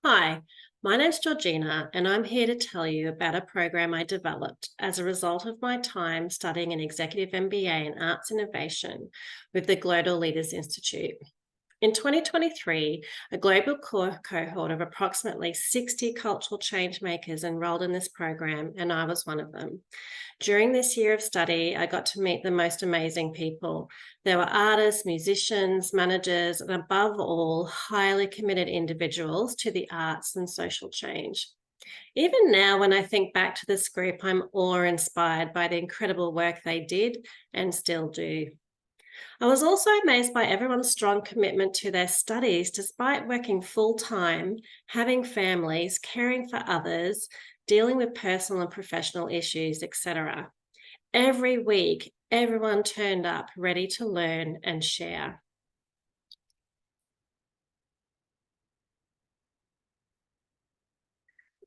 Hi, my name's Georgina, and I'm here to tell you about a program I developed as a result of my time studying an executive MBA in arts innovation with the Global Leaders Institute. In 2023, a global cohort of approximately 60 cultural change makers enrolled in this program, and I was one of them. During this year of study, I got to meet the most amazing people. There were artists, musicians, managers, and above all, highly committed individuals to the arts and social change. Even now, when I think back to this group, I'm awe-inspired by the incredible work they did and still do. I was also amazed by everyone's strong commitment to their studies, despite working full time, having families, caring for others, dealing with personal and professional issues, etc. Every week, everyone turned up ready to learn and share.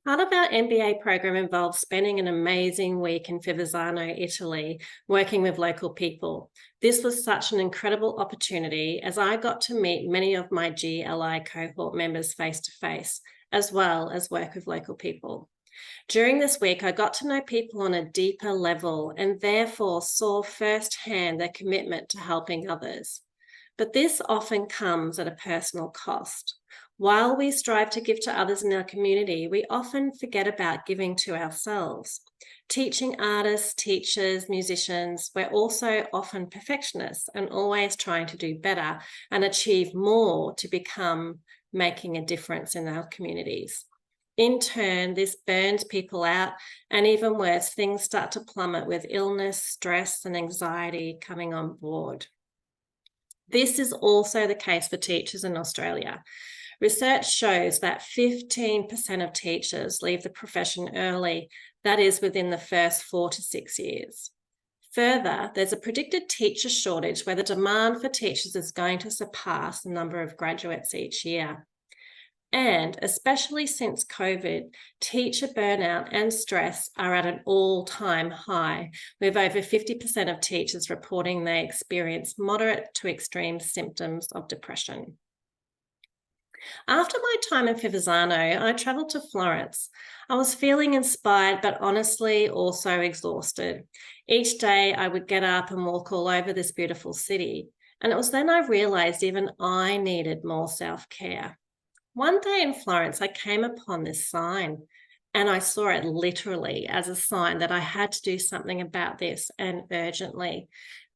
Part of our MBA program involves spending an amazing week in Fivizzano, Italy, working with local people. This was such an incredible opportunity as I got to meet many of my GLI cohort members face to face, as well as work with local people. During this week, I got to know people on a deeper level and therefore saw firsthand their commitment to helping others. But this often comes at a personal cost. While we strive to give to others in our community, we often forget about giving to ourselves. Teaching artists, teachers, musicians, we're also often perfectionists and always trying to do better and achieve more to become making a difference in our communities. In turn, this burns people out, and even worse, things start to plummet with illness, stress, and anxiety coming on board. This is also the case for teachers in Australia. Research shows that 15% of teachers leave the profession early, that is within the first 4 to 6 years. Further, there's a predicted teacher shortage where the demand for teachers is going to surpass the number of graduates each year. And especially since COVID, teacher burnout and stress are at an all-time high, with over 50% of teachers reporting they experience moderate to extreme symptoms of depression. After my time in Fivizzano, I travelled to Florence. I was feeling inspired, but honestly also exhausted. Each day I would get up and walk all over this beautiful city. And it was then I realised even I needed more self-care. One day in Florence, I came upon this sign and I saw it literally as a sign that I had to do something about this and urgently.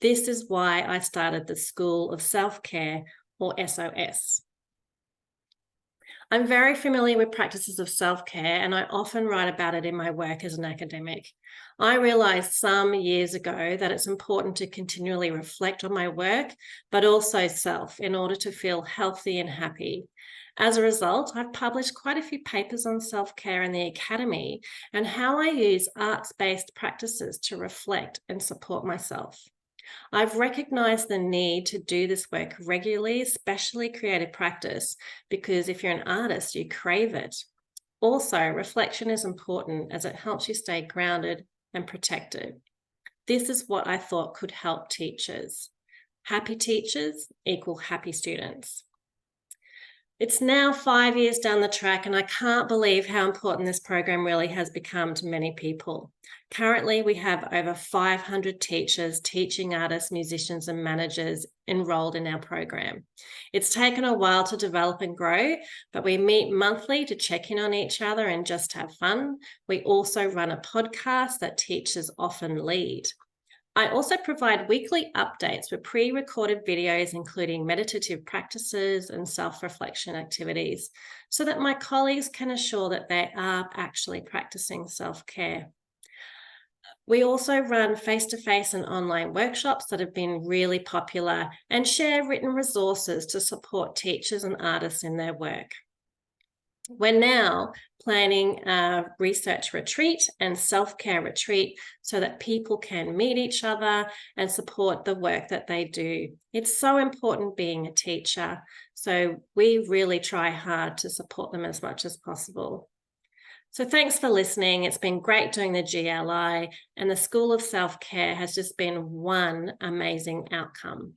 This is why I started the School of Self-Care, or SOS. I'm very familiar with practices of self-care and I often write about it in my work as an academic. I realised some years ago that it's important to continually reflect on my work, but also self in order to feel healthy and happy. As a result, I've published quite a few papers on self-care in the academy and how I use arts-based practices to reflect and support myself. I've recognised the need to do this work regularly, especially creative practice, because if you're an artist, you crave it. Also, reflection is important as it helps you stay grounded and protected. This is what I thought could help teachers. Happy teachers equal happy students. It's now 5 years down the track and I can't believe how important this program really has become to many people. Currently, we have over 500 teachers, teaching artists, musicians and managers enrolled in our program. It's taken a while to develop and grow, but we meet monthly to check in on each other and just have fun. We also run a podcast that teachers often lead. I also provide weekly updates with pre-recorded videos, including meditative practices and self-reflection activities, so that my colleagues can assure that they are actually practicing self-care. We also run face-to-face and online workshops that have been really popular and share written resources to support teachers and artists in their work. We're now planning a research retreat and self-care retreat so that people can meet each other and support the work that they do. It's so important being a teacher, so we really try hard to support them as much as possible. So thanks for listening. It's been great doing the GLI, and the School of Self-Care has just been one amazing outcome.